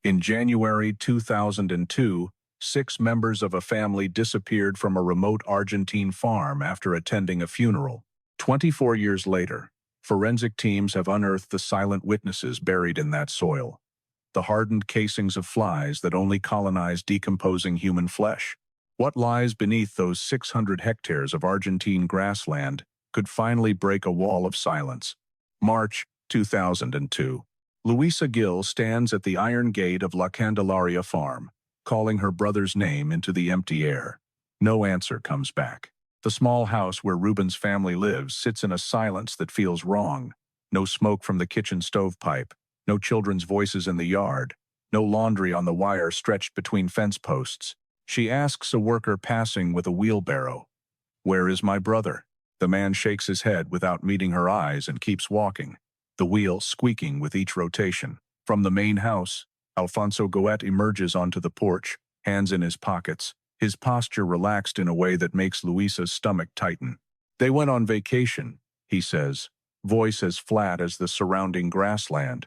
In January 2002, 6 members of a family disappeared from a remote Argentine farm after attending a funeral. 24 years later, forensic teams have unearthed the silent witnesses buried in that soil, the hardened casings of flies that only colonize decomposing human flesh. What lies beneath those 600 hectares of Argentine grassland could finally break a wall of silence. March 2002. Luisa Gill stands at the iron gate of La Candelaria farm, calling her brother's name into the empty air. No answer comes back. The small house where Ruben's family lives sits in a silence that feels wrong. No smoke from the kitchen stovepipe, no children's voices in the yard, no laundry on the wire stretched between fence posts. She asks a worker passing with a wheelbarrow, "Where is my brother?" The man shakes his head without meeting her eyes and keeps walking, the wheel squeaking with each rotation. From the main house, Alfonso Goet emerges onto the porch, hands in his pockets, his posture relaxed in a way that makes Luisa's stomach tighten. "They went on vacation," he says, voice as flat as the surrounding grassland.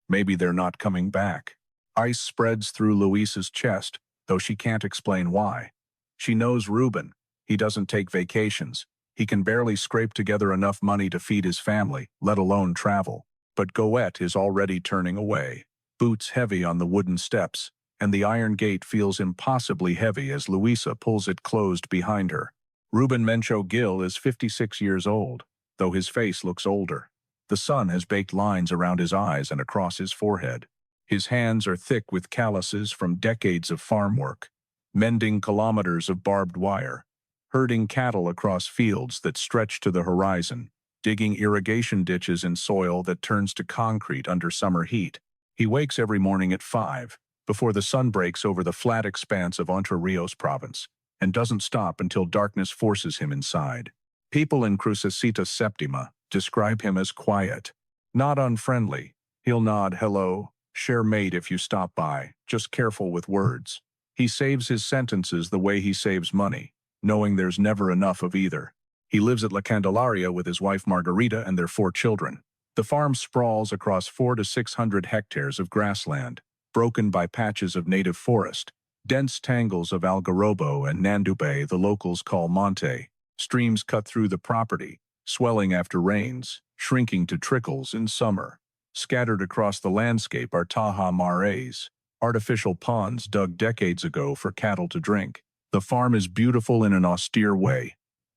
"Maybe they're not coming back." Ice spreads through Luisa's chest, though she can't explain why. She knows Ruben. He doesn't take vacations. He can barely scrape together enough money to feed his family, let alone travel. But Goet is already turning away, boots heavy on the wooden steps, and the iron gate feels impossibly heavy as Luisa pulls it closed behind her. Ruben Mencho Gill is 56 years old, though his face looks older. The sun has baked lines around his eyes and across his forehead. His hands are thick with calluses from decades of farm work, mending kilometers of barbed wire, herding cattle across fields that stretch to the horizon, digging irrigation ditches in soil that turns to concrete under summer heat. He wakes every morning at 5, before the sun breaks over the flat expanse of Entre Ríos province, and doesn't stop until darkness forces him inside. People in Crucecita Septima describe him as quiet, not unfriendly. He'll nod hello, share mate if you stop by, just careful with words. He saves his sentences the way he saves money, knowing there's never enough of either. He lives at La Candelaria with his wife Margarita and their 4 children. The farm sprawls across 400 to 600 hectares of grassland, broken by patches of native forest, dense tangles of algarobo and nandube the locals call monte. Streams cut through the property, swelling after rains, shrinking to trickles in summer. Scattered across the landscape are taja mares, artificial ponds dug decades ago for cattle to drink. The farm is beautiful in an austere way.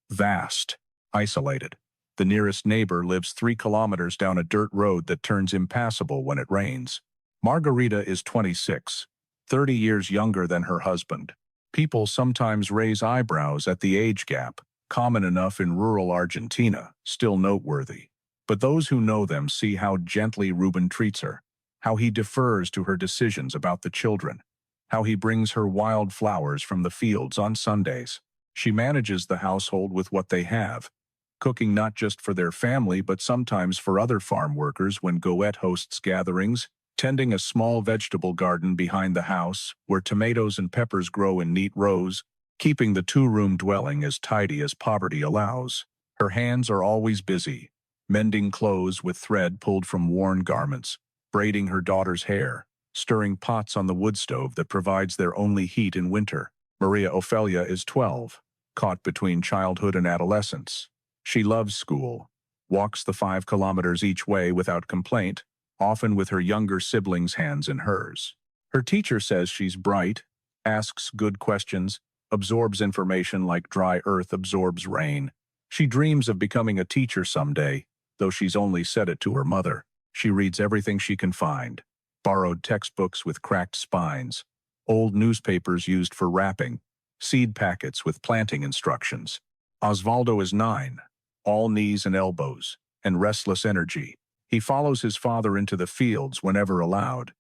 Vast, isolated. The nearest neighbor lives 3 kilometers down a dirt road that turns impassable when it rains. Margarita is 26, 30 years younger than her husband. People sometimes raise eyebrows at the age gap, common enough in rural Argentina, still noteworthy. But those who know them see how gently Ruben treats her, how he defers to her decisions about the children, how he brings her wild flowers from the fields on Sundays. She manages the household with what they have, cooking not just for their family but sometimes for other farm workers when Goet hosts gatherings, tending a small vegetable garden behind the house where tomatoes and peppers grow in neat rows, keeping the 2-room dwelling as tidy as poverty allows. Her hands are always busy, mending clothes with thread pulled from worn garments, braiding her daughter's hair, stirring pots on the wood stove that provides their only heat in winter. Maria Ofelia is 12, caught between childhood and adolescence. She loves school, walks the 5 kilometers each way without complaint, often with her younger siblings' hands in hers. Her teacher says she's bright, asks good questions, absorbs information like dry earth absorbs rain. She dreams of becoming a teacher someday, though she's only said it to her mother. She reads everything she can find, borrowed textbooks with cracked spines, old newspapers used for wrapping, seed packets with planting instructions. Osvaldo is 9, all knees and elbows, and restless energy. He follows his father into the fields whenever allowed,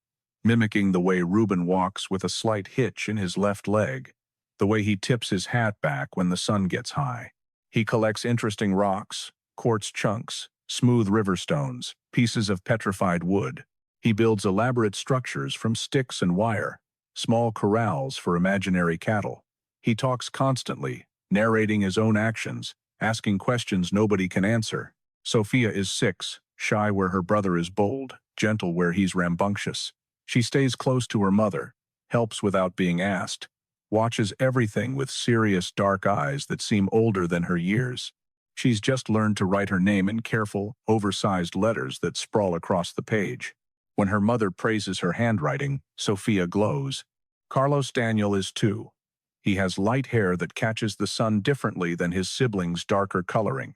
mimicking the way Ruben walks with a slight hitch in his left leg, the way he tips his hat back when the sun gets high. He collects interesting rocks, quartz chunks, smooth river stones, pieces of petrified wood. He builds elaborate structures from sticks and wire, small corrals for imaginary cattle. He talks constantly, narrating his own actions, asking questions nobody can answer. Sophia is 6, shy where her brother is bold, gentle where he's rambunctious. She stays close to her mother, helps without being asked, watches everything with serious dark eyes that seem older than her years. She's just learned to write her name in careful, oversized letters that sprawl across the page. When her mother praises her handwriting, Sophia glows. Carlos Daniel is too. He has light hair that catches the sun differently than his siblings' darker coloring,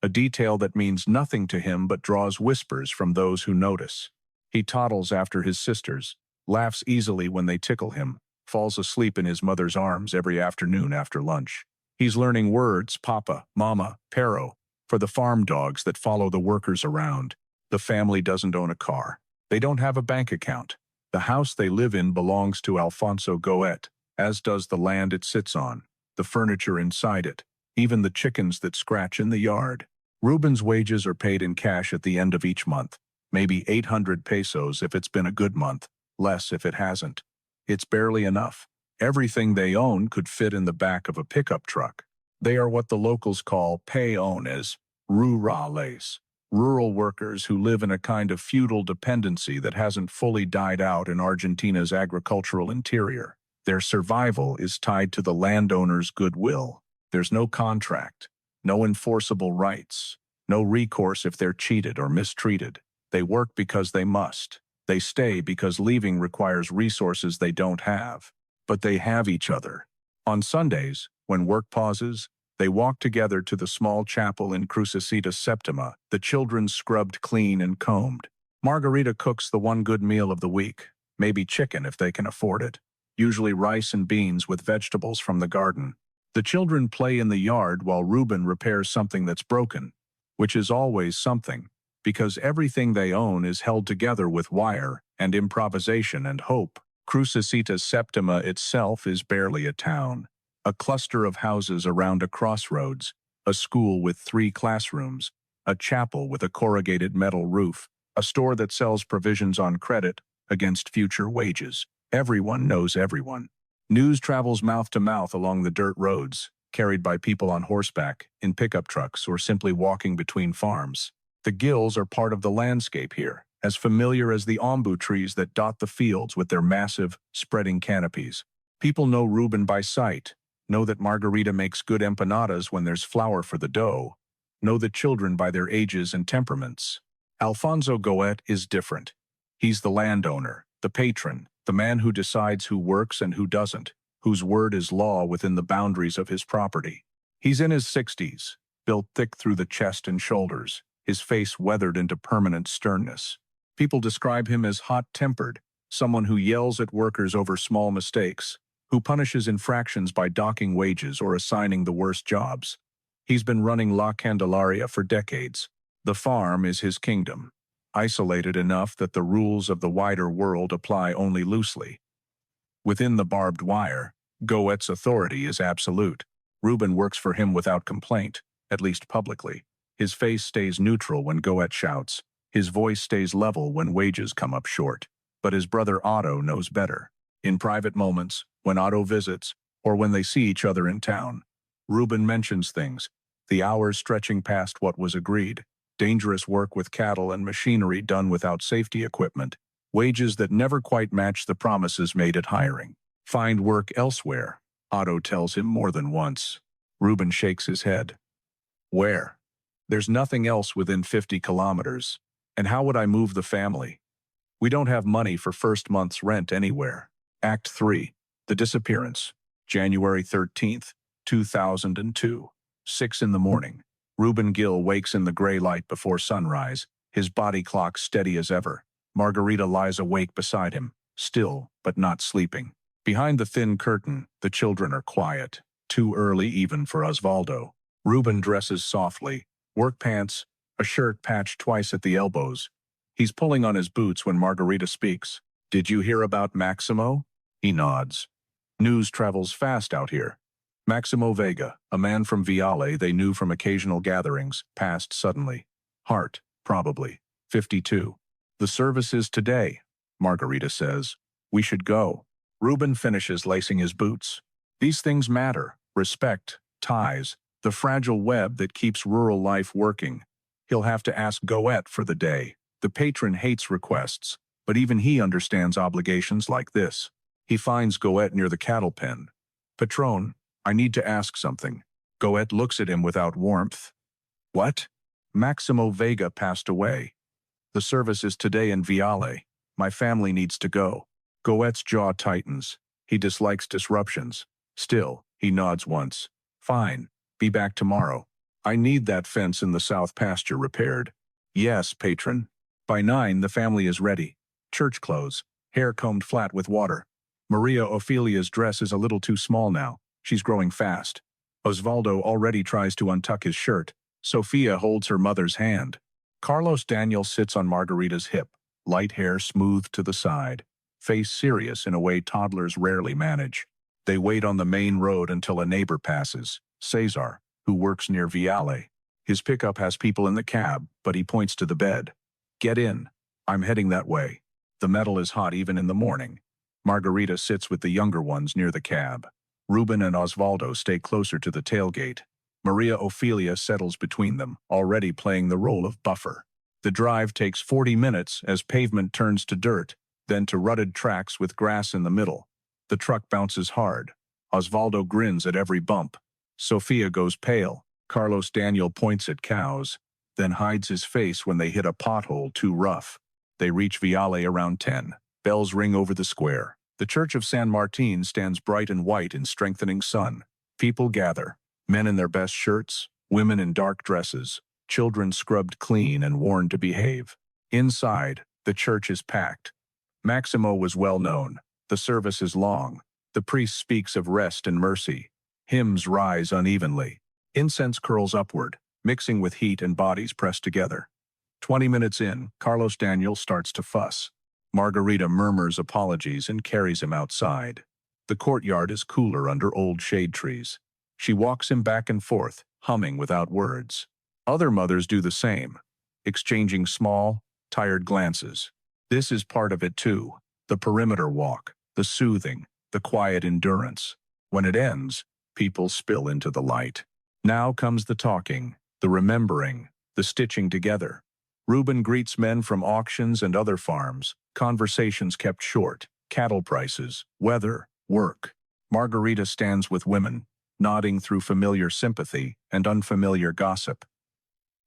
a detail that means nothing to him but draws whispers from those who notice. He toddles after his sisters, laughs easily when they tickle him, falls asleep in his mother's arms every afternoon after lunch. He's learning words, papa, mama, perro, for the farm dogs that follow the workers around. The family doesn't own a car. They don't have a bank account. The house they live in belongs to Alfonso Goet, as does the land it sits on, the furniture inside it, even the chickens that scratch in the yard. Ruben's wages are paid in cash at the end of each month, maybe 800 pesos if it's been a good month, less if it hasn't. It's barely enough. Everything they own could fit in the back of a pickup truck. They are what the locals call peones, rurales, rural workers who live in a kind of feudal dependency that hasn't fully died out in Argentina's agricultural interior. Their survival is tied to the landowner's goodwill. There's no contract, no enforceable rights, no recourse if they're cheated or mistreated. They work because they must. They stay because leaving requires resources they don't have. But they have each other. On Sundays, when work pauses, they walk together to the small chapel in Crucecita Septima, the children scrubbed clean and combed. Margarita cooks the one good meal of the week, maybe chicken if they can afford it, usually rice and beans with vegetables from the garden. The children play in the yard while Ruben repairs something that's broken, which is always something, because everything they own is held together with wire and improvisation and hope. Crucecita Septima itself is barely a town, a cluster of houses around a crossroads, a school with 3 classrooms, a chapel with a corrugated metal roof, a store that sells provisions on credit against future wages. Everyone knows everyone. News travels mouth to mouth along the dirt roads, carried by people on horseback, in pickup trucks, or simply walking between farms. The Gills are part of the landscape here, as familiar as the ombu trees that dot the fields with their massive, spreading canopies. People know Ruben by sight, know that Margarita makes good empanadas when there's flour for the dough, know the children by their ages and temperaments. Alfonso Goet is different. He's the landowner, the patron, the man who decides who works and who doesn't, whose word is law within the boundaries of his property. He's in his 60s, built thick through the chest and shoulders, his face weathered into permanent sternness. People describe him as hot-tempered, someone who yells at workers over small mistakes, who punishes infractions by docking wages or assigning the worst jobs. He's been running La Candelaria for decades. The farm is his kingdom, isolated enough that the rules of the wider world apply only loosely. Within the barbed wire, Goet's authority is absolute. Ruben works for him without complaint, at least publicly. His face stays neutral when Goet shouts. His voice stays level when wages come up short. But his brother Otto knows better. In private moments, when Otto visits, or when they see each other in town, Ruben mentions things, the hours stretching past what was agreed, dangerous work with cattle and machinery done without safety equipment, wages that never quite match the promises made at hiring. Find work elsewhere, Otto tells him more than once. Ruben shakes his head. Where? There's nothing else within 50 kilometers. And how would I move the family? We don't have money for first month's rent anywhere. Act 3. The Disappearance. January 13th, 2002. 6 in the morning. Ruben Gill wakes in the gray light before sunrise, his body clock steady as ever. Margarita lies awake beside him, still but not sleeping. Behind the thin curtain, the children are quiet, too early even for Osvaldo. Ruben dresses softly, work pants, a shirt patched twice at the elbows. He's pulling on his boots when Margarita speaks. Did you hear about Maximo? He nods. News travels fast out here. Maximo Vega, a man from Viale they knew from occasional gatherings, passed suddenly. Heart, probably. 52. The service is today, Margarita says. We should go. Ruben finishes lacing his boots. These things matter. Respect, ties, the fragile web that keeps rural life working. He'll have to ask Goet for the day. The patron hates requests. but even he understands obligations like this. He finds Goet near the cattle pen. "Patron, I need to ask something." Goet looks at him without warmth. "What?" "Maximo Vega passed away. The service is today in Viale. My family needs to go." Goet's jaw tightens. He dislikes disruptions. Still, he nods once. "Fine. Be back tomorrow. I need that fence in the south pasture repaired." "Yes, patron." By 9, the family is ready. Church clothes, hair combed flat with water. Maria Ophelia's dress is a little too small now. She's growing fast. Osvaldo already tries to untuck his shirt. Sofia holds her mother's hand. Carlos Daniel sits on Margarita's hip, light hair smoothed to the side, face serious in a way toddlers rarely manage. They wait on the main road until a neighbor passes, Cesar, who works near Viale. His pickup has people in the cab, but he points to the bed. "Get in. I'm heading that way." The metal is hot even in the morning. Margarita sits with the younger ones near the cab. Ruben and Osvaldo stay closer to the tailgate. Maria Ophelia settles between them, already playing the role of buffer. The drive takes 40 minutes as pavement turns to dirt, then to rutted tracks with grass in the middle. The truck bounces hard. Osvaldo grins at every bump. Sofia goes pale. Carlos Daniel points at cows, then hides his face when they hit a pothole too rough. They reach Viale around 10. Bells ring over the square. The church of San Martin stands bright and white in strengthening sun. People gather. Men in their best shirts, women in dark dresses, children scrubbed clean and warned to behave. Inside, the church is packed. Maximo was well known. The service is long. The priest speaks of rest and mercy. Hymns rise unevenly. Incense curls upward, mixing with heat and bodies pressed together. 20 minutes in, Carlos Daniel starts to fuss. Margarita murmurs apologies and carries him outside. The courtyard is cooler under old shade trees. She walks him back and forth, humming without words. Other mothers do the same, exchanging small, tired glances. This is part of it too, the perimeter walk, the soothing, the quiet endurance. When it ends, people spill into the light. Now comes the talking, the remembering, the stitching together. Ruben greets men from auctions and other farms, conversations kept short, cattle prices, weather, work. Margarita stands with women, nodding through familiar sympathy and unfamiliar gossip.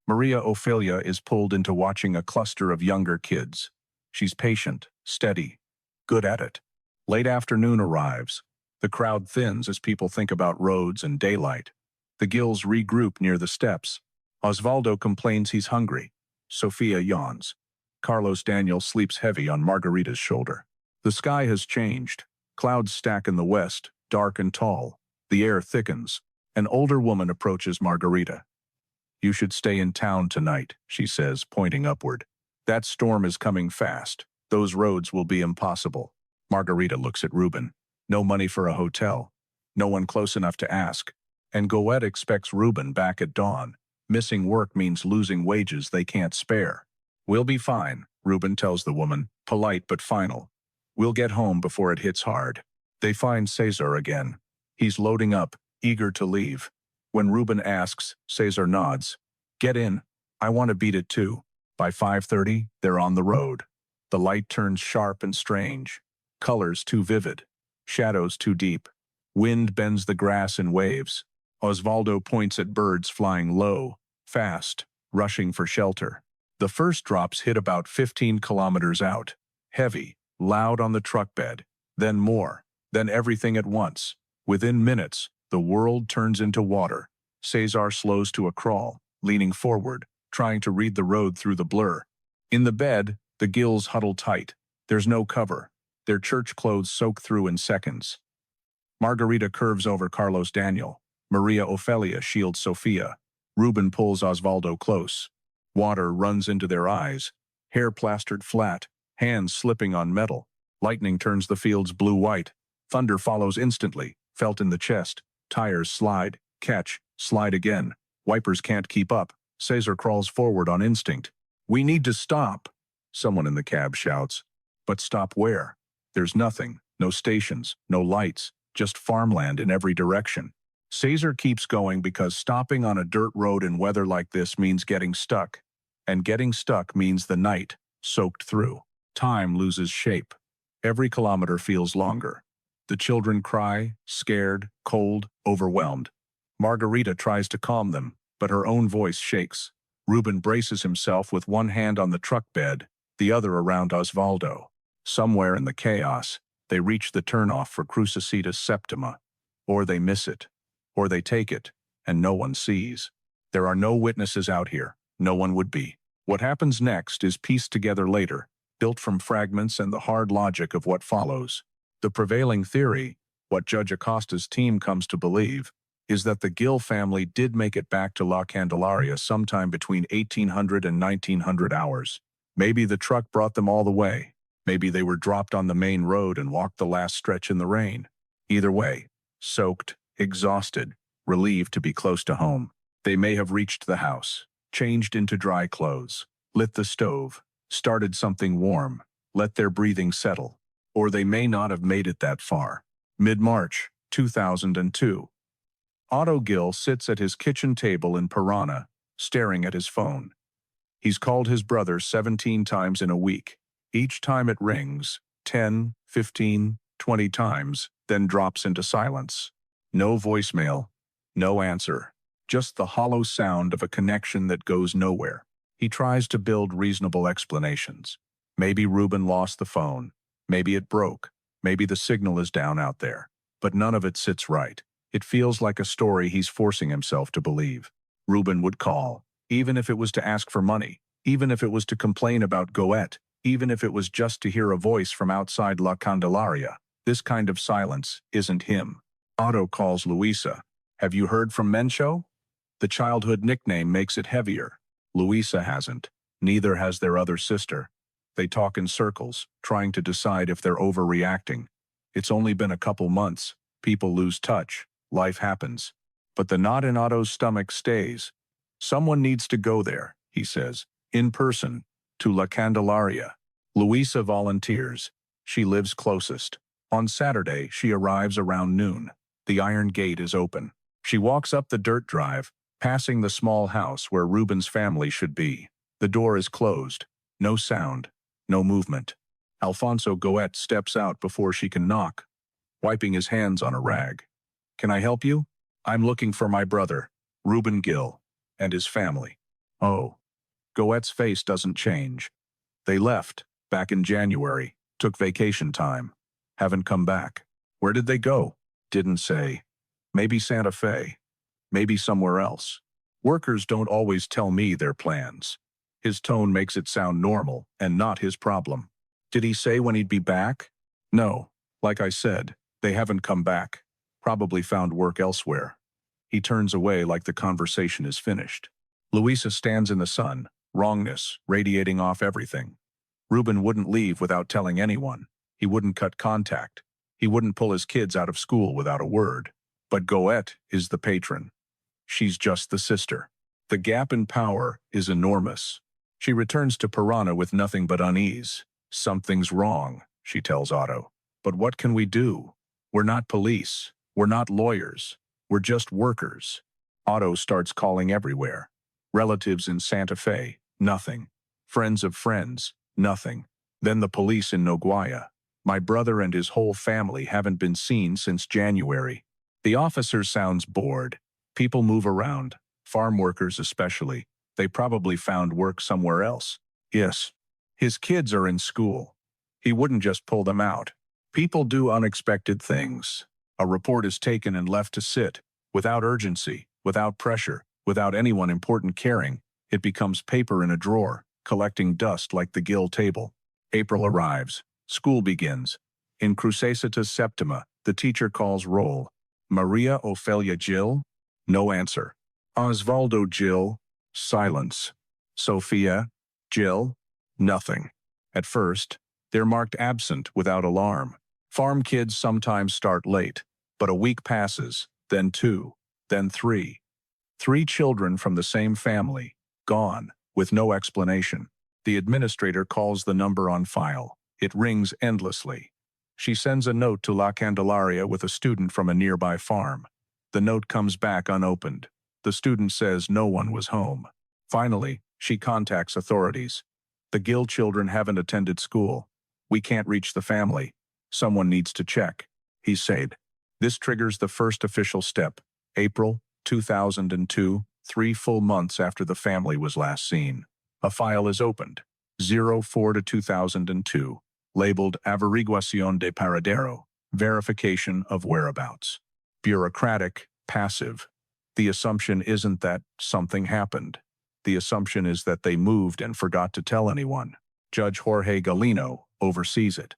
Maria Ophelia is pulled into watching a cluster of younger kids. She's patient, steady, good at it. Late afternoon arrives. The crowd thins as people think about roads and daylight. The Gills regroup near the steps. Osvaldo complains he's hungry. Sofia yawns. Carlos Daniel sleeps heavy on Margarita's shoulder. The sky has changed. Clouds stack in the west, dark and tall. The air thickens. An older woman approaches Margarita. "You should stay in town tonight," she says, pointing upward. "That storm is coming fast. Those roads will be impossible." Margarita looks at Ruben. No money for a hotel. No one close enough to ask. And Goet expects Ruben back at dawn. Missing work means losing wages they can't spare. "We'll be fine," Ruben tells the woman, polite but final. "We'll get home before it hits hard." They find Cesar again. He's loading up, eager to leave. When Ruben asks, Cesar nods. "Get in. I want to beat it too." By 5:30, they're on the road. The light turns sharp and strange. Colors too vivid. Shadows too deep. Wind bends the grass in waves. Osvaldo points at birds flying low, fast, rushing for shelter. The first drops hit about 15 kilometers out. Heavy, loud on the truck bed. Then more. Then everything at once. Within minutes, the world turns into water. Cesar slows to a crawl, leaning forward, trying to read the road through the blur. In the bed, the Gills huddle tight. There's no cover. Their church clothes soak through in seconds. Margarita curves over Carlos Daniel. Maria Ophelia shields Sofia. Ruben pulls Osvaldo close. Water runs into their eyes. Hair plastered flat, hands slipping on metal. Lightning turns the fields blue-white. Thunder follows instantly, felt in the chest. Tires slide, catch, slide again. Wipers can't keep up. Cesar crawls forward on instinct. "We need to stop," someone in the cab shouts. But stop where? There's nothing, no stations, no lights, just farmland in every direction. Cesar keeps going because stopping on a dirt road in weather like this means getting stuck. And getting stuck means the night, soaked through. Time loses shape. Every kilometer feels longer. The children cry, scared, cold, overwhelmed. Margarita tries to calm them, but her own voice shakes. Ruben braces himself with one hand on the truck bed, the other around Osvaldo. Somewhere in the chaos, they reach the turnoff for Crucecitas Septima. Or they miss it. Or they take it, and no one sees. There are no witnesses out here. No one would be. What happens next is pieced together later, built from fragments and the hard logic of what follows. The prevailing theory, what Judge Acosta's team comes to believe, is that the Gill family did make it back to La Candelaria sometime between 1800 and 1900 hours. Maybe the truck brought them all the way. Maybe they were dropped on the main road and walked the last stretch in the rain. Either way, soaked, exhausted, relieved to be close to home. They may have reached the house, changed into dry clothes, lit the stove, started something warm, let their breathing settle. Or they may not have made it that far. Mid-March, 2002. Otto Gill sits at his kitchen table in Parana, staring at his phone. He's called his brother 17 times in a week. Each time it rings, 10, 15, 20 times, then drops into silence. No voicemail, no answer. Just the hollow sound of a connection that goes nowhere. He tries to build reasonable explanations. Maybe Ruben lost the phone. Maybe it broke. Maybe the signal is down out there. But none of it sits right. It feels like a story he's forcing himself to believe. Ruben would call, even if it was to ask for money, even if it was to complain about Goethe, even if it was just to hear a voice from outside La Candelaria. This kind of silence isn't him. Otto calls Luisa. Have you heard from Mencho? The childhood nickname makes it heavier. Luisa hasn't. Neither has their other sister. They talk in circles, trying to decide if they're overreacting. It's only been a couple months. People lose touch. Life happens. But the knot in Otto's stomach stays. Someone needs to go there, he says, in person, to La Candelaria. Luisa volunteers. She lives closest. On Saturday, she arrives around noon. The iron gate is open. She walks up the dirt drive, passing the small house where Ruben's family should be. The door is closed. No sound. No movement. Alfonso Goethe steps out before she can knock, wiping his hands on a rag. Can I help you? I'm looking for my brother, Ruben Gill, and his family. Oh. Goethe's face doesn't change. They left, back in January, took vacation time. Haven't come back. Where did they go? Didn't say. Maybe Santa Fe. Maybe somewhere else. Workers don't always tell me their plans. His tone makes it sound normal and not his problem. Did he say when he'd be back? No. Like I said, they haven't come back. Probably found work elsewhere. He turns away like the conversation is finished. Luisa stands in the sun, wrongness radiating off everything. Ruben wouldn't leave without telling anyone. He wouldn't cut contact. He wouldn't pull his kids out of school without a word. But Goethe is the patron. She's just the sister. The gap in power is enormous. She returns to Parana with nothing but unease. Something's wrong, she tells Otto. But what can we do? We're not police. We're not lawyers. We're just workers. Otto starts calling everywhere. Relatives in Santa Fe, nothing. Friends of friends, nothing. Then the police in Noguaya. My brother and his whole family haven't been seen since January. The officer sounds bored. People move around, farm workers especially. They probably found work somewhere else. Yes. His kids are in school. He wouldn't just pull them out. People do unexpected things. A report is taken and left to sit, without urgency, without pressure, without anyone important caring. It becomes paper in a drawer, collecting dust like the Gill table. April arrives. School begins. In Crucecitas Septima, the teacher calls roll. Maria Ophelia Gill? No answer. Osvaldo Gill? Silence. Sophia? Gill? Nothing. At first, they're marked absent without alarm. Farm kids sometimes start late, but a week passes, then 2, then 3. 3 children from the same family, gone, with no explanation. The administrator calls the number on file. It rings endlessly. She sends a note to La Candelaria with a student from a nearby farm. The note comes back unopened. The student says no one was home. Finally, she contacts authorities. The Gill children haven't attended school. We can't reach the family. Someone needs to check, he said. This triggers the first official step. April 2002, 3 full months after the family was last seen. A file is opened. 04-2002, labeled Averiguación de Paradero, verification of whereabouts. Bureaucratic, passive. The assumption isn't that something happened. The assumption is that they moved and forgot to tell anyone. Judge Jorge Galino oversees it.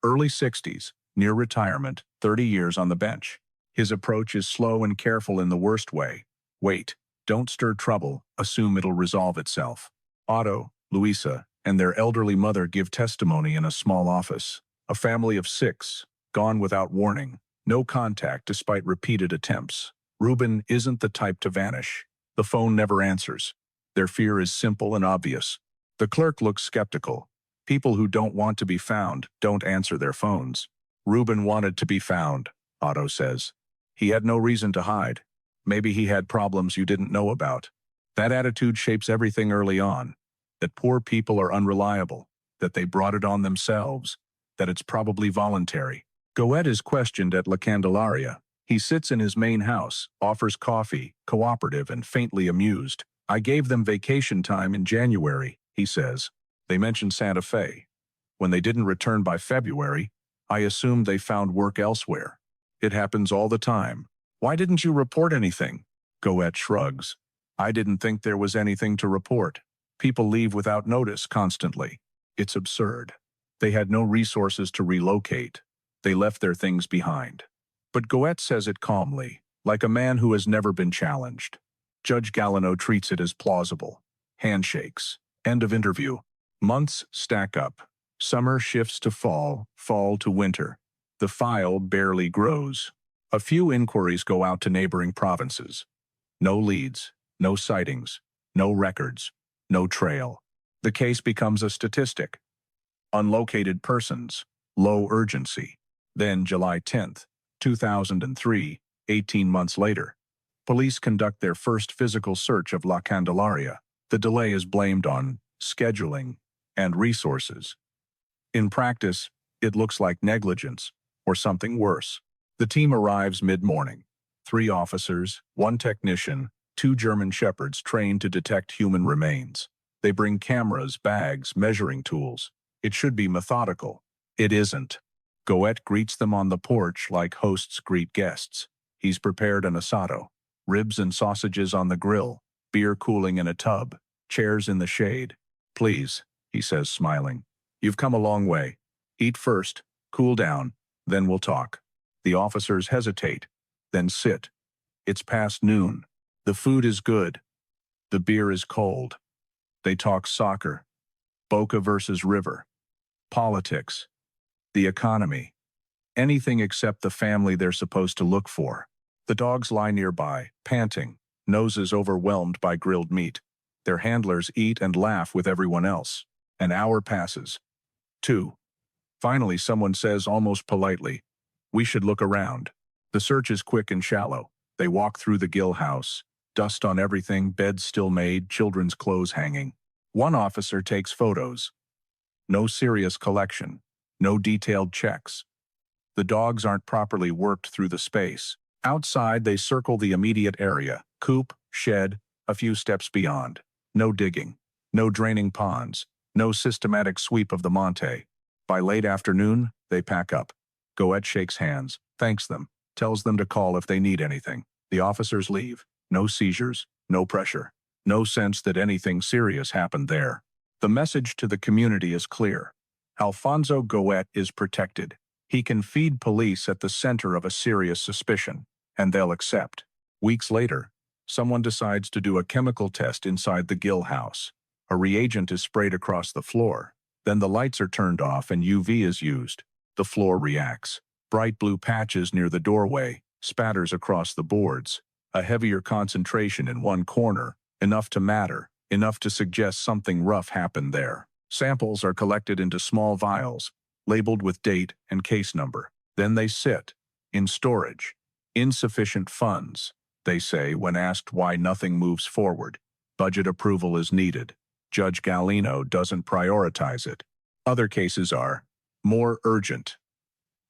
Early 60s, near retirement, 30 years on the bench. His approach is slow and careful in the worst way. Wait, don't stir trouble, assume it'll resolve itself. Otto, Luisa, and their elderly mother give testimony in a small office. A family of 6, gone without warning. No contact despite repeated attempts. Ruben isn't the type to vanish. The phone never answers. Their fear is simple and obvious. The clerk looks skeptical. People who don't want to be found don't answer their phones. Ruben wanted to be found, Otto says. He had no reason to hide. Maybe he had problems you didn't know about. That attitude shapes everything early on. That poor people are unreliable, that they brought it on themselves, that it's probably voluntary. Goet is questioned at La Candelaria. He sits in his main house, offers coffee, cooperative and faintly amused. I gave them vacation time in January, he says. They mentioned Santa Fe. When they didn't return by February, I assumed they found work elsewhere. It happens all the time. Why didn't you report anything? Goet shrugs. I didn't think there was anything to report. People leave without notice constantly. It's absurd. They had no resources to relocate. They left their things behind. But Goet says it calmly, like a man who has never been challenged. Judge Galino treats it as plausible. Handshakes. End of interview. Months stack up. Summer shifts to fall, fall to winter. The file barely grows. A few inquiries go out to neighboring provinces. No leads, no sightings, no records, no trail. The case becomes a statistic. Unlocated persons, low urgency. Then July 10th, 2003, 18 months later, police conduct their first physical search of La Candelaria. The delay is blamed on scheduling and resources. In practice, it looks like negligence or something worse. The team arrives mid-morning. 3 officers, 1 technician, 2 German shepherds trained to detect human remains. They bring cameras, bags, measuring tools. It should be methodical. It isn't. Goet greets them on the porch like hosts greet guests. He's prepared an asado. Ribs and sausages on the grill, beer cooling in a tub, chairs in the shade. Please, he says smiling. You've come a long way. Eat first, cool down, then we'll talk. The officers hesitate, then sit. It's past noon. The food is good. The beer is cold. They talk soccer, Boca versus River, politics, the economy, anything except the family they're supposed to look for. The dogs lie nearby, panting, noses overwhelmed by grilled meat. Their handlers eat and laugh with everyone else. An hour passes. 2. Finally, someone says almost politely, "We should look around." The search is quick and shallow. They walk through the Gill house. Dust on everything, beds still made, children's clothes hanging. One officer takes photos. No serious collection. No detailed checks. The dogs aren't properly worked through the space. Outside, they circle the immediate area. Coop, shed, a few steps beyond. No digging. No draining ponds. No systematic sweep of the monte. By late afternoon, they pack up. Goet shakes hands, thanks them, tells them to call if they need anything. The officers leave. No seizures, no pressure. No sense that anything serious happened there. The message to the community is clear. Alfonso Goet is protected. He can feed police at the center of a serious suspicion, and they'll accept. Weeks later, someone decides to do a chemical test inside the Gill house. A reagent is sprayed across the floor. Then the lights are turned off and UV is used. The floor reacts. Bright blue patches near the doorway, spatters across the boards. A heavier concentration in one corner, enough to matter, enough to suggest something rough happened there. Samples are collected into small vials, labeled with date and case number. Then they sit, in storage. Insufficient funds, they say when asked why nothing moves forward. Budget approval is needed. Judge Galino doesn't prioritize it. Other cases are more urgent.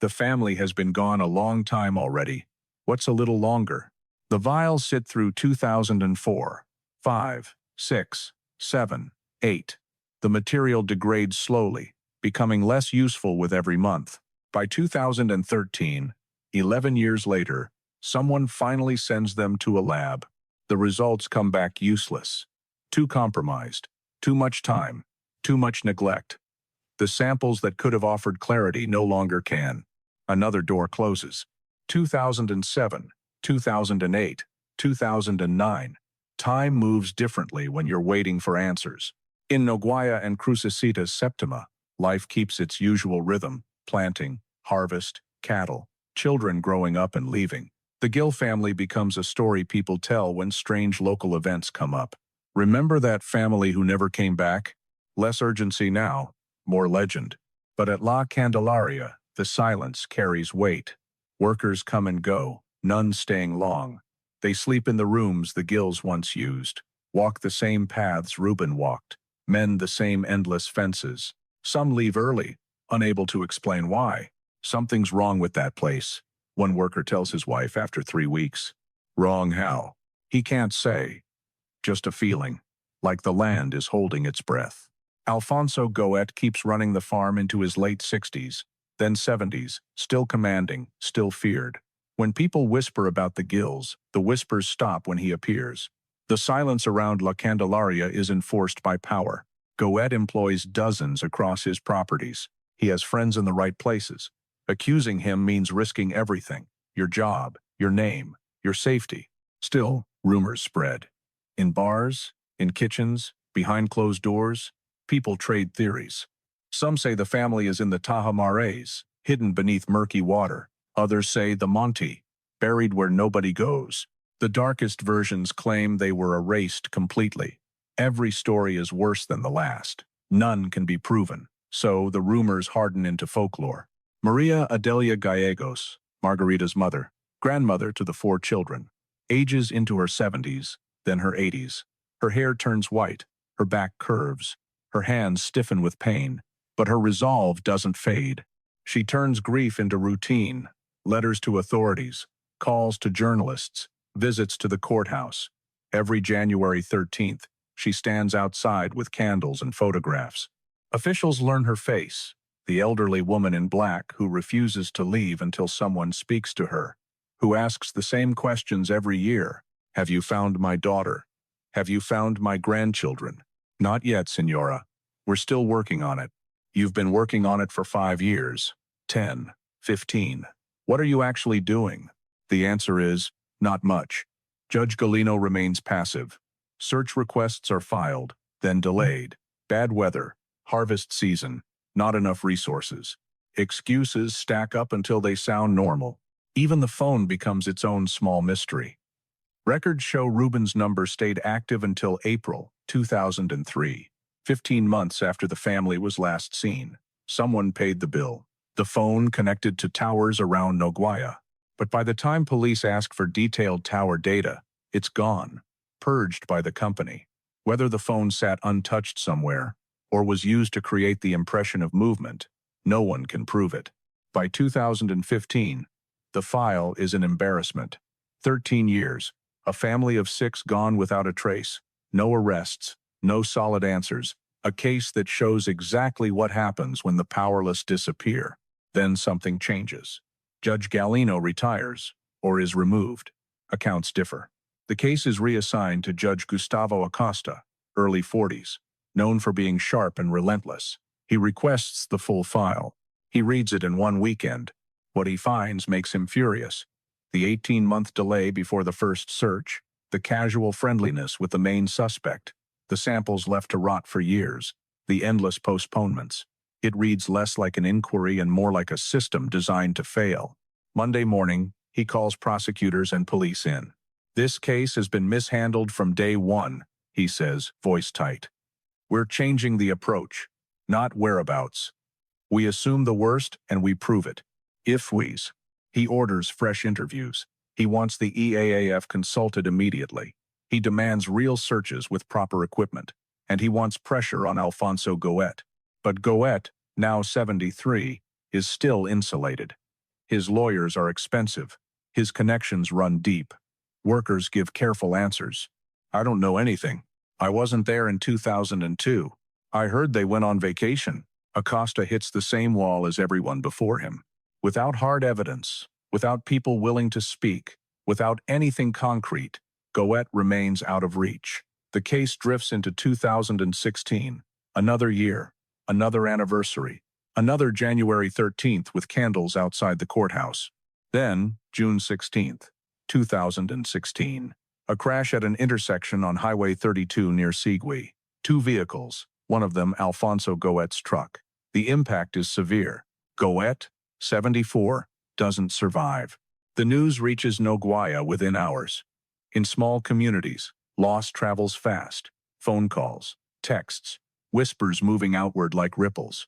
The family has been gone a long time already. What's a little longer? The vials sit through 2004, 5, 6, 7, 8. The material degrades slowly, becoming less useful with every month. By 2013, 11 years later, someone finally sends them to a lab. The results come back useless. Too compromised, too much time, too much neglect. The samples that could have offered clarity no longer can. Another door closes. 2007, 2008, 2009. Time moves differently when you're waiting for answers. In Noguaya and Crucecitas Septima, life keeps its usual rhythm: planting, harvest, cattle, children growing up and leaving. The Gill family becomes a story people tell when strange local events come up. Remember that family who never came back? Less urgency now, more legend. But at La Candelaria, the silence carries weight. Workers come and go, none staying long. They sleep in the rooms the Gills once used, walk the same paths Ruben walked, mend the same endless fences. Some leave early, unable to explain why. Something's wrong with that place, one worker tells his wife after 3 weeks. Wrong how? He can't say. Just a feeling, like the land is holding its breath. Alfonso Goet keeps running the farm into his late 60s, then 70s, still commanding, still feared. When people whisper about the Gills, the whispers stop when he appears. The silence around La Candelaria is enforced by power. Goet employs dozens across his properties. He has friends in the right places. Accusing him means risking everything: your job, your name, your safety. Still, rumors spread. In bars, in kitchens, behind closed doors, people trade theories. Some say the family is in the Taja Mares, hidden beneath murky water. Others say the Monte, buried where nobody goes. The darkest versions claim they were erased completely. Every story is worse than the last. None can be proven, so the rumors harden into folklore. Maria Adelia Gallegos, Margarita's mother, grandmother to the 4 children, ages into her 70s, then her 80s. Her hair turns white, her back curves, her hands stiffen with pain, but her resolve doesn't fade. She turns grief into routine: letters to authorities, calls to journalists, visits to the courthouse. Every January 13th, she stands outside with candles and photographs. Officials learn her face: the elderly woman in black who refuses to leave until someone speaks to her, who asks the same questions every year. Have you found my daughter? Have you found my grandchildren? Not yet, Senora. We're still working on it. You've been working on it for 5 years, 10, 15. What are you actually doing? The answer is, not much. Judge Galino remains passive. Search requests are filed, then delayed. Bad weather, harvest season, not enough resources. Excuses stack up until they sound normal. Even the phone becomes its own small mystery. Records show Ruben's number stayed active until April 2003, 15 months after the family was last seen. Someone paid the bill. The phone connected to towers around Noguaya. But by the time police ask for detailed tower data, it's gone, purged by the company. Whether the phone sat untouched somewhere, or was used to create the impression of movement, no one can prove it. By 2015, the file is an embarrassment. 13 years, a family of 6 gone without a trace, no arrests, no solid answers, a case that shows exactly what happens when the powerless disappear. Then something changes. Judge Galino retires, or is removed. Accounts differ. The case is reassigned to Judge Gustavo Acosta, early 40s, known for being sharp and relentless. He requests the full file. He reads it in one weekend. What he finds makes him furious. The 18-month delay before the first search, the casual friendliness with the main suspect, the samples left to rot for years, the endless postponements. It reads less like an inquiry and more like a system designed to fail. Monday morning, he calls prosecutors and police in. This case has been mishandled from day one, he says, voice tight. We're changing the approach, not whereabouts. We assume the worst and we prove it. If we's. He orders fresh interviews. He wants the EAAF consulted immediately. He demands real searches with proper equipment. and he wants pressure on Alfonso Goet. But Goet, now 73, is still insulated. His lawyers are expensive. His connections run deep. Workers give careful answers. I don't know anything. I wasn't there in 2002. I heard they went on vacation. Acosta hits the same wall as everyone before him. Without hard evidence, without people willing to speak, without anything concrete, Goet remains out of reach. The case drifts into 2016, another year, another anniversary, another January 13th with candles outside the courthouse. Then, June 16th, 2016, a crash at an intersection on Highway 32 near Sigui. Two vehicles, one of them Alfonso Goet's truck. The impact is severe. Goet, 74, doesn't survive. The news reaches Noguaya within hours. In small communities, loss travels fast. Phone calls, texts, whispers moving outward like ripples.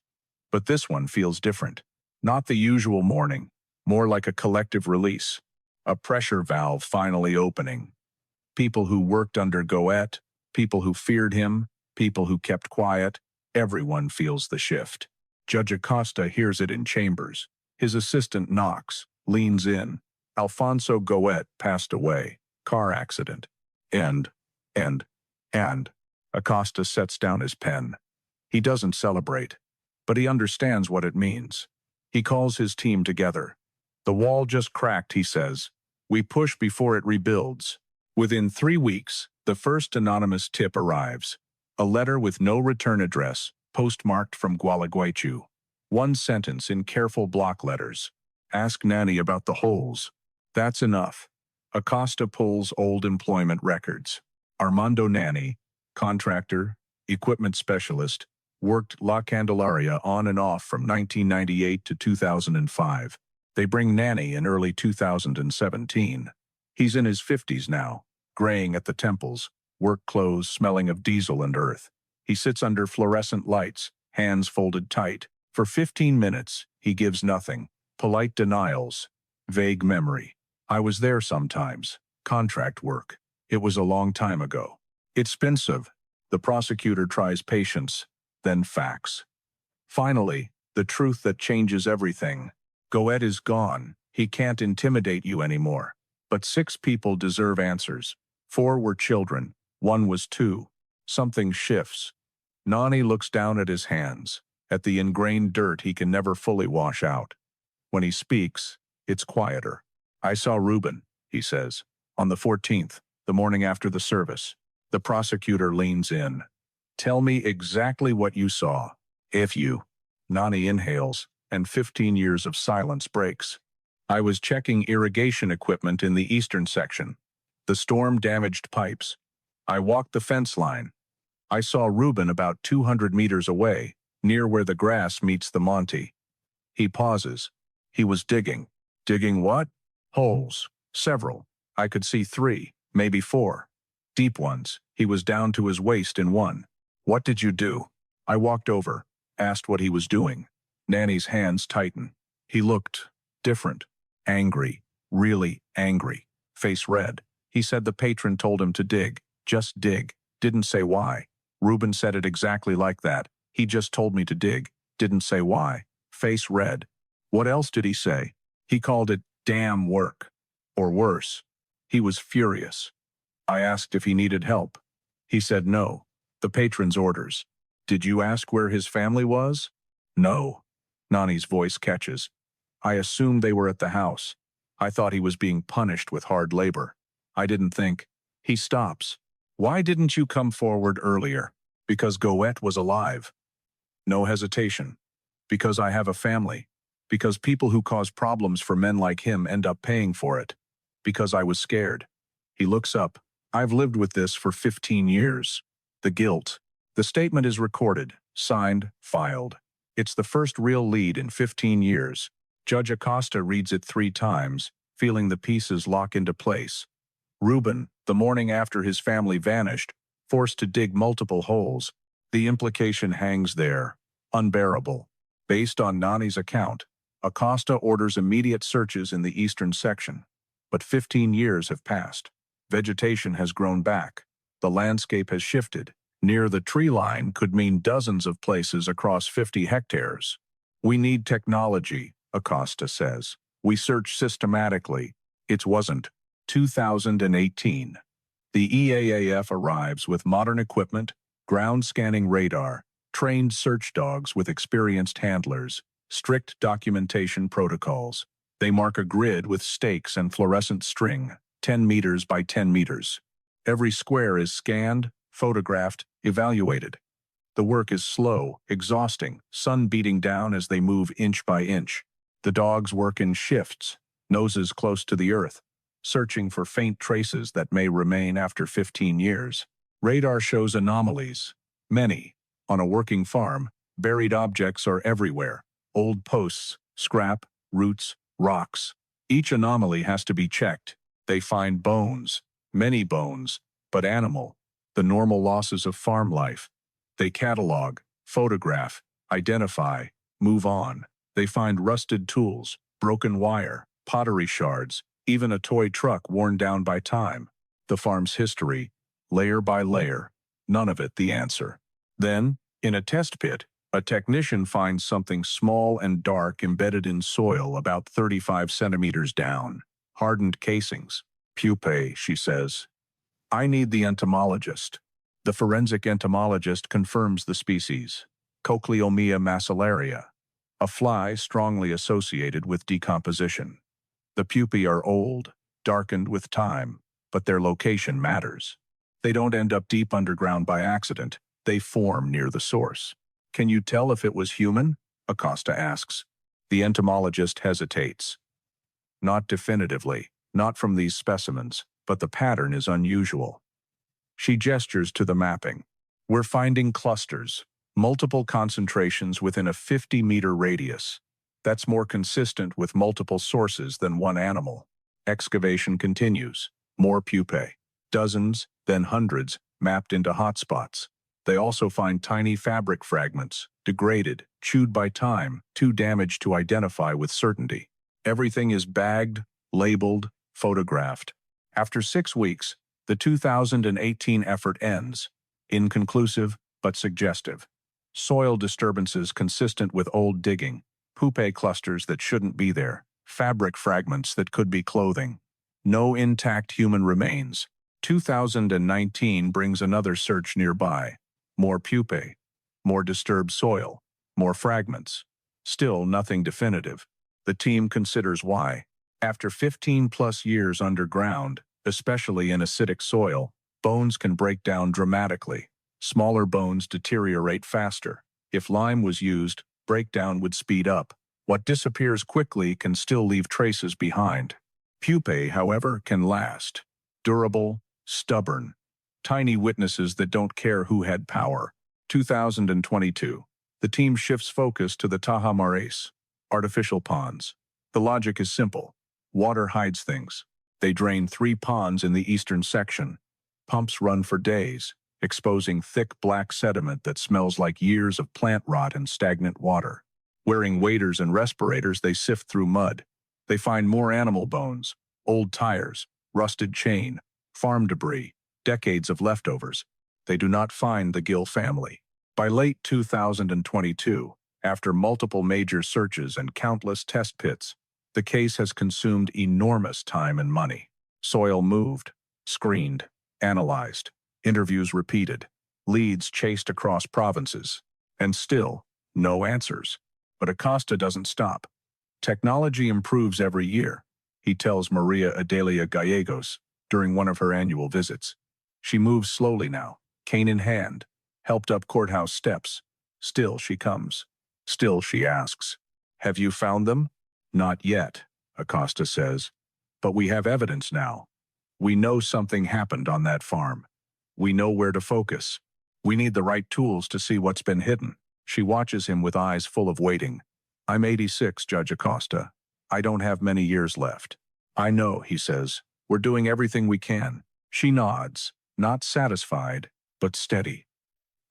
But this one feels different. Not the usual mourning, more like a collective release. A pressure valve finally opening. People who worked under Goet, people who feared him, people who kept quiet, everyone feels the shift. Judge Acosta hears it in chambers. His assistant knocks, leans in. Alfonso Goet passed away. Car accident. And. Acosta sets down his pen. He doesn't celebrate, but he understands what it means. He calls his team together. The wall just cracked, he says. We push before it rebuilds. Within 3 weeks, the first anonymous tip arrives. A letter with no return address, postmarked from Gualeguaychú. One sentence in careful block letters. Ask Nanny about the holes. That's enough. Acosta pulls old employment records. Armando Nanny, contractor, equipment specialist, worked La Candelaria on and off from 1998 to 2005. They bring Nanny in early 2017. He's in his 50s now, graying at the temples, work clothes smelling of diesel and earth. He sits under fluorescent lights, hands folded tight. For 15 minutes, he gives nothing. Polite denials, vague memory. I was there sometimes. Contract work. It was a long time ago. It's pensive. The prosecutor tries patience, then facts. Finally, the truth that changes everything. Goet is gone. He can't intimidate you anymore. But 6 people deserve answers. 4 were children. 1 was 2. Something shifts. Nani looks down at his hands, at the ingrained dirt he can never fully wash out. When he speaks, it's quieter. I saw Ruben, he says, on the 14th, the morning after the service. The prosecutor leans in. Tell me exactly what you saw. If you. Nani inhales, and 15 years of silence breaks. I was checking irrigation equipment in the eastern section. The storm damaged pipes. I walked the fence line. I saw Ruben about 200 meters away, near where the grass meets the monte. He pauses. He was digging. Digging what? Holes. Several. I could see 3, maybe 4. Deep ones. He was down to his waist in one. What did you do? I walked over, asked what he was doing. Nanny's hands tighten. He looked different. Angry. Really angry. Face red. He said the patron told him to dig. Just dig. Didn't say why. Ruben said it exactly like that. He just told me to dig. Didn't say why. Face red. What else did he say? He called it damn work. Or worse. He was furious. I asked if he needed help. He said no. The patron's orders. Did you ask where his family was? No. Nani's voice catches. I assumed they were at the house. I thought he was being punished with hard labor. I didn't think. He stops. Why didn't you come forward earlier? Because Goet was alive. No hesitation. Because I have a family. Because people who cause problems for men like him end up paying for it. Because I was scared. He looks up. I've lived with this for 15 years. The guilt. The statement is recorded, signed, filed. It's the first real lead in 15 years. Judge Acosta reads it 3 times, feeling the pieces lock into place. Ruben, the morning after his family vanished, forced to dig multiple holes. The implication hangs there, unbearable. Based on Nani's account, Acosta orders immediate searches in the eastern section. But 15 years have passed. Vegetation has grown back. The landscape has shifted. Near the tree line could mean dozens of places across 50 hectares. We need technology, Acosta says. We search systematically. It wasn't. 2018. The EAAF arrives with modern equipment, ground-scanning radar, trained search dogs with experienced handlers, strict documentation protocols. They mark a grid with stakes and fluorescent string, 10 meters by 10 meters. Every square is scanned, photographed, evaluated. The work is slow, exhausting, sun beating down as they move inch by inch. The dogs work in shifts, noses close to the earth, searching for faint traces that may remain after 15 years. Radar shows anomalies. Many. On a working farm, buried objects are everywhere. Old posts, scrap, roots, rocks. Each anomaly has to be checked. They find bones, many bones, but animal. The normal losses of farm life. They catalog, photograph, identify, move on. They find rusted tools, broken wire, pottery shards, even a toy truck worn down by time. The farm's history, layer by layer, none of it the answer. Then, in a test pit, a technician finds something small and dark embedded in soil about 35 centimeters down. Hardened casings. Pupae, she says. I need the entomologist. The forensic entomologist confirms the species, Cochleomia macellaria, a fly strongly associated with decomposition. The pupae are old, darkened with time, but their location matters. They don't end up deep underground by accident, they form near the source. Can you tell if it was human? Acosta asks. The entomologist hesitates. Not definitively, not from these specimens, but the pattern is unusual. She gestures to the mapping. We're finding clusters, multiple concentrations within a 50-meter radius. That's more consistent with multiple sources than one animal. Excavation continues. More pupae. Dozens, then hundreds, mapped into hotspots. They also find tiny fabric fragments, degraded, chewed by time, too damaged to identify with certainty. Everything is bagged, labeled, photographed. After 6 weeks, the 2018 effort ends, inconclusive but suggestive. Soil disturbances consistent with old digging, pupae clusters that shouldn't be there, fabric fragments that could be clothing. No intact human remains. 2019 brings another search nearby. More pupae, more disturbed soil, more fragments. Still nothing definitive. The team considers why. After 15+ years underground, especially in acidic soil, bones can break down dramatically. Smaller bones deteriorate faster. If lime was used, breakdown would speed up. What disappears quickly can still leave traces behind. Pupae, however, can last. Durable, stubborn. Tiny witnesses that don't care who had power. 2022. The team shifts focus to the Taja Mares, artificial ponds. The logic is simple. Water hides things. They drain 3 ponds in the eastern section. Pumps run for days, exposing thick black sediment that smells like years of plant rot and stagnant water. Wearing waders and respirators, they sift through mud. They find more animal bones, old tires, rusted chain, farm debris, decades of leftovers. They do not find the Gill family. By late 2022, after multiple major searches and countless test pits, the case has consumed enormous time and money. Soil moved, screened, analyzed, interviews repeated, leads chased across provinces, and still, no answers. But Acosta doesn't stop. Technology improves every year, he tells Maria Adelia Gallegos during one of her annual visits. She moves slowly now, cane in hand, helped up courthouse steps. Still she comes. Still she asks, "Have you found them?" "Not yet," Acosta says. "But we have evidence now. We know something happened on that farm. We know where to focus. We need the right tools to see what's been hidden." She watches him with eyes full of waiting. "I'm 86, Judge Acosta. I don't have many years left." "I know," he says. "We're doing everything we can." She nods, not satisfied, but steady.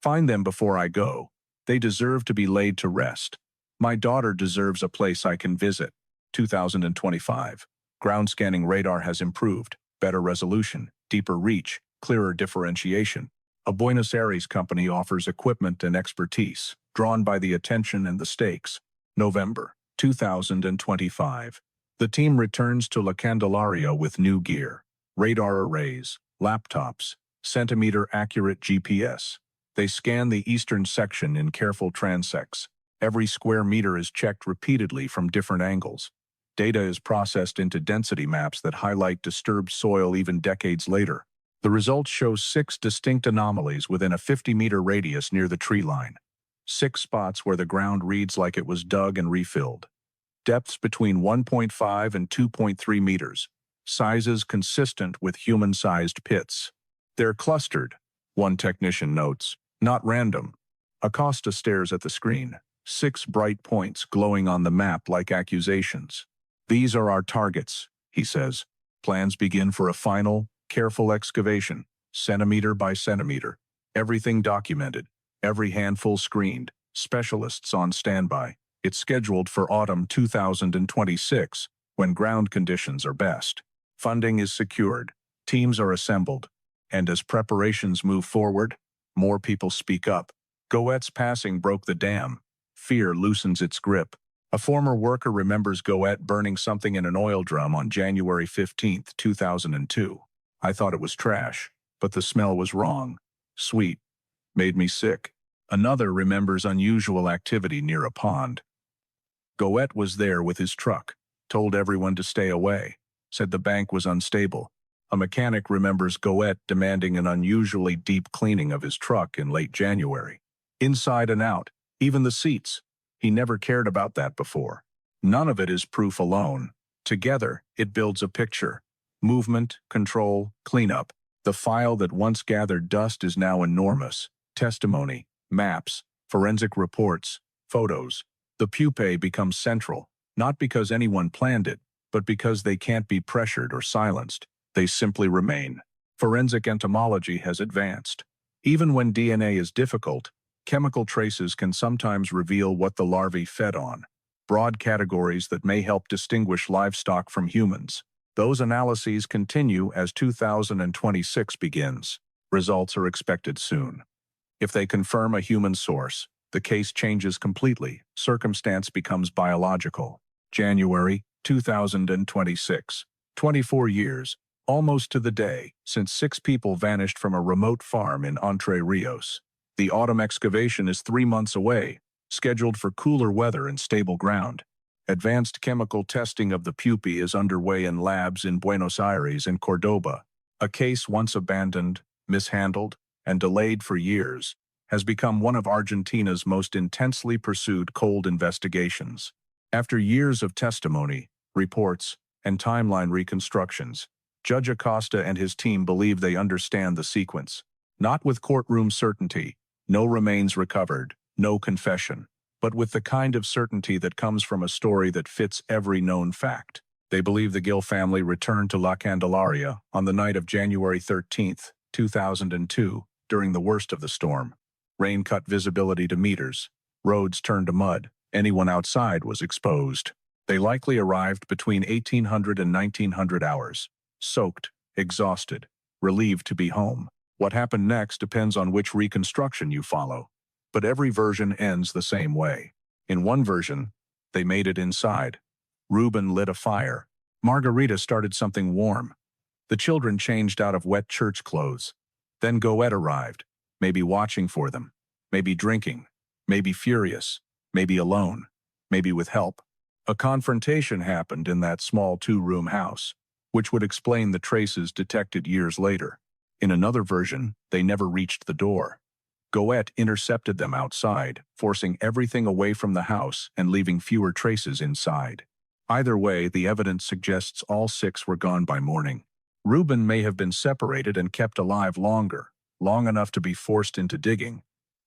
"Find them before I go. They deserve to be laid to rest. My daughter deserves a place I can visit." 2025. Ground scanning radar has improved. Better resolution, deeper reach, clearer differentiation. A Buenos Aires company offers equipment and expertise, drawn by the attention and the stakes. November 2025. The team returns to La Candelaria with new gear, radar arrays, laptops, centimeter-accurate GPS. They scan the eastern section in careful transects. Every square meter is checked repeatedly from different angles. Data is processed into density maps that highlight disturbed soil even decades later. The results show 6 distinct anomalies within a 50-meter radius near the tree line. 6 spots where the ground reads like it was dug and refilled. Depths between 1.5 and 2.3 meters. Sizes consistent with human-sized pits. They're clustered, one technician notes, not random. Acosta stares at the screen. 6 bright points glowing on the map like accusations. These are our targets, he says. Plans begin for a final, careful excavation, centimeter by centimeter. Everything documented, every handful screened, specialists on standby. It's scheduled for autumn 2026, when ground conditions are best. Funding is secured, teams are assembled, and as preparations move forward, more people speak up. Goette's passing broke the dam. Fear loosens its grip. A former worker remembers Goette burning something in an oil drum on January 15, 2002. I thought it was trash, but the smell was wrong. Sweet. Made me sick. Another remembers unusual activity near a pond. Goette was there with his truck, told everyone to stay away, said the bank was unstable. A mechanic remembers Goette demanding an unusually deep cleaning of his truck in late January. Inside and out, even the seats. He never cared about that before. None of it is proof alone. Together, it builds a picture. Movement, control, cleanup. The file that once gathered dust is now enormous. Testimony, maps, forensic reports, photos. The pupae becomes central, not because anyone planned it, but because they can't be pressured or silenced. They simply remain. Forensic entomology has advanced. Even when DNA is difficult, chemical traces can sometimes reveal what the larvae fed on. Broad categories that may help distinguish livestock from humans. Those analyses continue as 2026 begins. Results are expected soon. If they confirm a human source, the case changes completely. Circumstance becomes biological. January 2026. 24 years, almost to the day, since 6 people vanished from a remote farm in Entre Ríos. The autumn excavation is 3 months away, scheduled for cooler weather and stable ground. Advanced chemical testing of the pupae is underway in labs in Buenos Aires and Cordoba. A case once abandoned, mishandled, and delayed for years has become one of Argentina's most intensely pursued cold investigations. After years of testimony, reports, and timeline reconstructions, Judge Acosta and his team believe they understand the sequence. Not with courtroom certainty, no remains recovered, no confession, but with the kind of certainty that comes from a story that fits every known fact. They believe the Gill family returned to La Candelaria on the night of January 13, 2002, during the worst of the storm. Rain cut visibility to meters. Roads turned to mud. Anyone outside was exposed. They likely arrived between 1800 and 1900 hours, soaked, exhausted, relieved to be home. What happened next depends on which reconstruction you follow, but every version ends the same way. In one version, they made it inside. Ruben lit a fire. Margarita started something warm. The children changed out of wet church clothes. Then Goette arrived, maybe watching for them, maybe drinking, maybe furious, maybe alone, maybe with help. A confrontation happened in that small 2-room house, which would explain the traces detected years later. In another version, they never reached the door. Goette intercepted them outside, forcing everything away from the house and leaving fewer traces inside. Either way, the evidence suggests all 6 were gone by morning. Ruben may have been separated and kept alive longer, long enough to be forced into digging,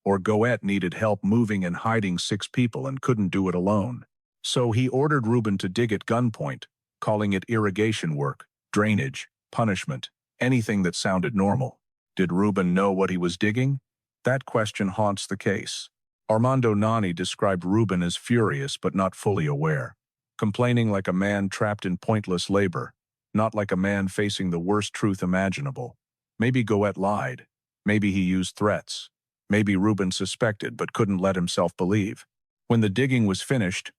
or Goette needed help moving and hiding 6 people and couldn't do it alone. So he ordered Ruben to dig at gunpoint, calling it irrigation work, drainage, punishment, anything that sounded normal. Did Ruben know what he was digging? That question haunts the case. Armando Nani described Ruben as furious but not fully aware, complaining like a man trapped in pointless labor, not like a man facing the worst truth imaginable. Maybe Goette lied. Maybe he used threats. Maybe Ruben suspected but couldn't let himself believe. When the digging was finished,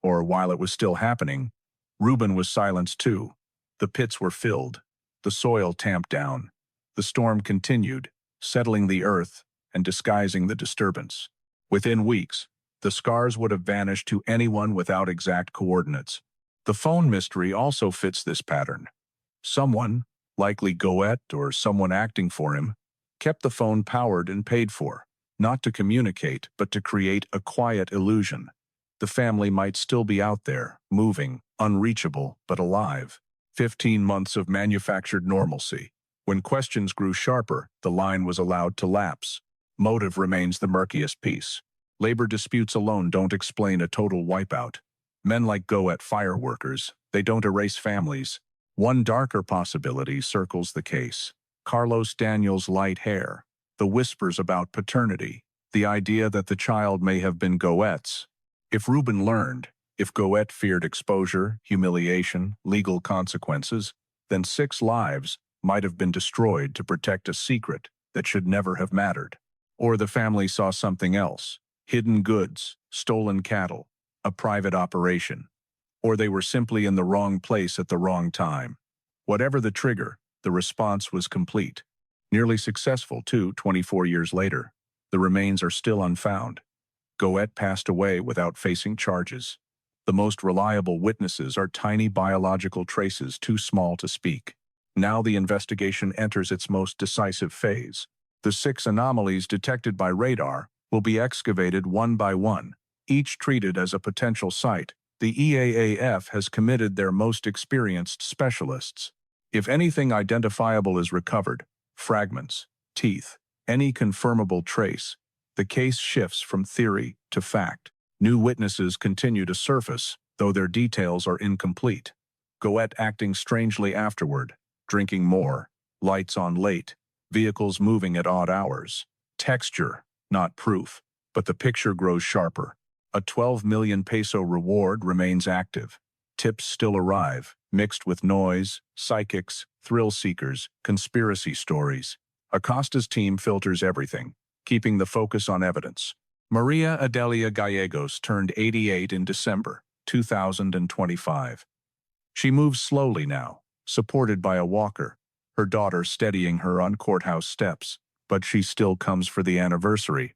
or while it was still happening, Ruben was silenced too. The pits were filled, the soil tamped down. The storm continued, settling the earth and disguising the disturbance. Within weeks, the scars would have vanished to anyone without exact coordinates. The phone mystery also fits this pattern. Someone, likely Goet or someone acting for him, kept the phone powered and paid for, not to communicate but to create a quiet illusion. The family might still be out there, moving, unreachable, but alive. 15 months of manufactured normalcy. When questions grew sharper, the line was allowed to lapse. Motive remains the murkiest piece. Labor disputes alone don't explain a total wipeout. Men like Goet fireworkers, they don't erase families. One darker possibility circles the case. Carlos Daniels' light hair, the whispers about paternity, the idea that the child may have been Goet's. If Ruben learned, if Goet feared exposure, humiliation, legal consequences, then 6 lives might have been destroyed to protect a secret that should never have mattered. Or the family saw something else, hidden goods, stolen cattle, a private operation. Or they were simply in the wrong place at the wrong time. Whatever the trigger, the response was complete. Nearly successful, too, 24 years later. The remains are still unfound. Goet passed away without facing charges. The most reliable witnesses are tiny biological traces too small to speak. Now the investigation enters its most decisive phase. The 6 anomalies detected by radar will be excavated one by one, each treated as a potential site. The EAAF has committed their most experienced specialists. If anything identifiable is recovered, fragments, teeth, any confirmable trace, the case shifts from theory to fact. New witnesses continue to surface, though their details are incomplete. Goet acting strangely afterward, drinking more, lights on late, vehicles moving at odd hours. Texture, not proof, but the picture grows sharper. A 12 million peso reward remains active. Tips still arrive, mixed with noise, psychics, thrill seekers, conspiracy stories. Acosta's team filters everything, keeping the focus on evidence. Maria Adelia Gallegos turned 88 in December 2025. She moves slowly now, supported by a walker, her daughter steadying her on courthouse steps, but she still comes for the anniversary,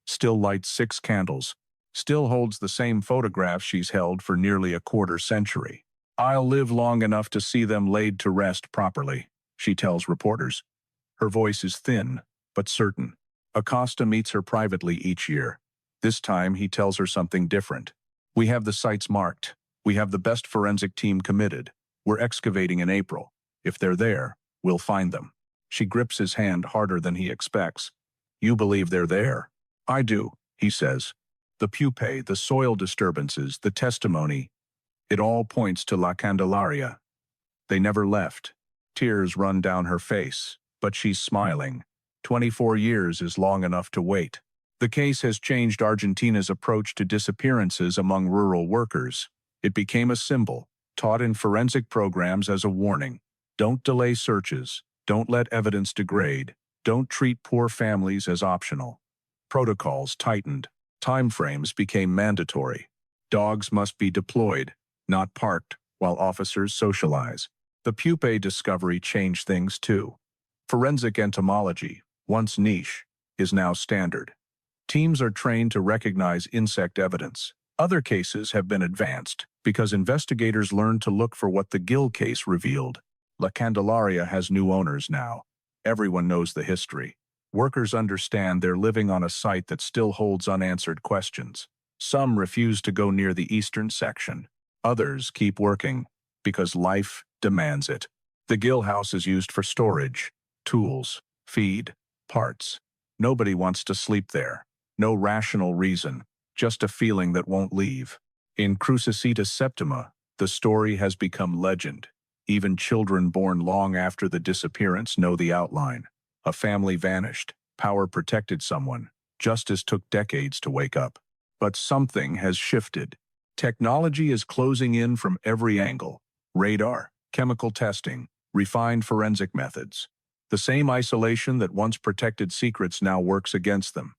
still lights 6 candles, still holds the same photographs she's held for nearly a quarter century. "I'll live long enough to see them laid to rest properly," she tells reporters. Her voice is thin, but certain. Acosta meets her privately each year. This time he tells her something different. "We have the sites marked. We have the best forensic team committed. We're excavating in April. If they're there, we'll find them." She grips his hand harder than he expects. "You believe they're there?" "I do," he says. The pupae, the soil disturbances, the testimony, it all points to La Candelaria. They never left. Tears run down her face, but she's smiling. 24 years is long enough to wait. The case has changed Argentina's approach to disappearances among rural workers. It became a symbol, taught in forensic programs as a warning. Don't delay searches. Don't let evidence degrade. Don't treat poor families as optional. Protocols tightened. Timeframes became mandatory. Dogs must be deployed, not parked, while officers socialize. The pupae discovery changed things too. Forensic entomology, once niche, is now standard. Teams are trained to recognize insect evidence. Other cases have been advanced because investigators learned to look for what the Gill case revealed. La Candelaria has new owners now. Everyone knows the history. Workers understand they're living on a site that still holds unanswered questions. Some refuse to go near the eastern section. Others keep working because life demands it. The Gill house is used for storage, tools, feed, parts. Nobody wants to sleep there. No rational reason, just a feeling that won't leave. In Crucecita Septima, the story has become legend. Even children born long after the disappearance know the outline. A family vanished, power protected someone, justice took decades to wake up. But something has shifted. Technology is closing in from every angle. Radar, chemical testing, refined forensic methods. The same isolation that once protected secrets now works against them.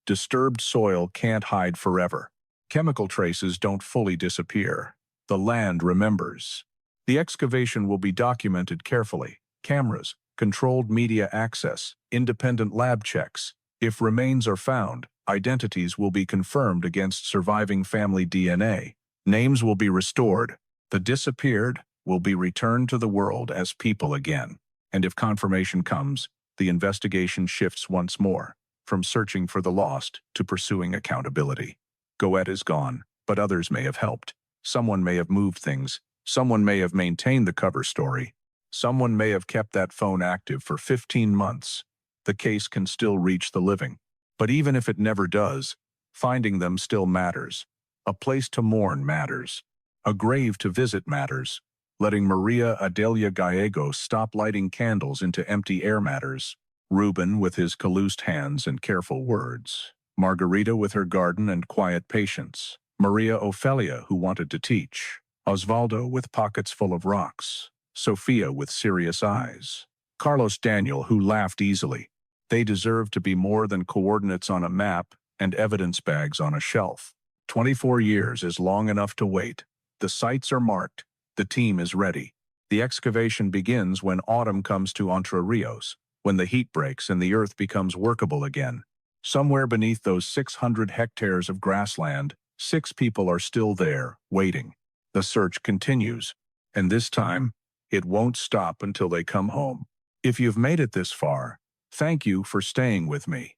Disturbed soil can't hide forever. Chemical traces don't fully disappear. The land remembers. The excavation will be documented carefully. Cameras, controlled media access, independent lab checks. If remains are found, identities will be confirmed against surviving family DNA. Names will be restored. The disappeared will be returned to the world as people again. And if confirmation comes, the investigation shifts once more, from searching for the lost to pursuing accountability. Goethe is gone, but others may have helped. Someone may have moved things. Someone may have maintained the cover story. Someone may have kept that phone active for 15 months. The case can still reach the living. But even if it never does, finding them still matters. A place to mourn matters. A grave to visit matters. Letting Maria Adelia Gallegos stop lighting candles into empty air matters. Ruben with his calloused hands and careful words. Margarita with her garden and quiet patience. Maria Ophelia, who wanted to teach. Osvaldo with pockets full of rocks. Sophia with serious eyes. Carlos Daniel, who laughed easily. They deserve to be more than coordinates on a map and evidence bags on a shelf. 24 years is long enough to wait. The sites are marked. The team is ready. The excavation begins when autumn comes to Entre Ríos, when the heat breaks and the earth becomes workable again. Somewhere beneath those 600 hectares of grassland, 6 people are still there, waiting. The search continues, and this time, it won't stop until they come home. If you've made it this far, thank you for staying with me.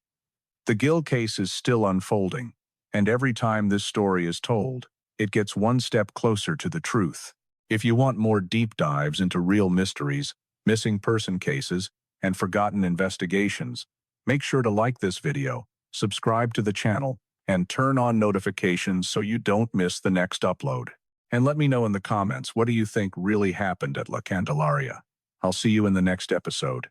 The Gill case is still unfolding, and every time this story is told, it gets one step closer to the truth. If you want more deep dives into real mysteries, missing person cases, and forgotten investigations, make sure to like this video, subscribe to the channel, and turn on notifications so you don't miss the next upload. And let me know in the comments, what do you think really happened at La Candelaria? I'll see you in the next episode.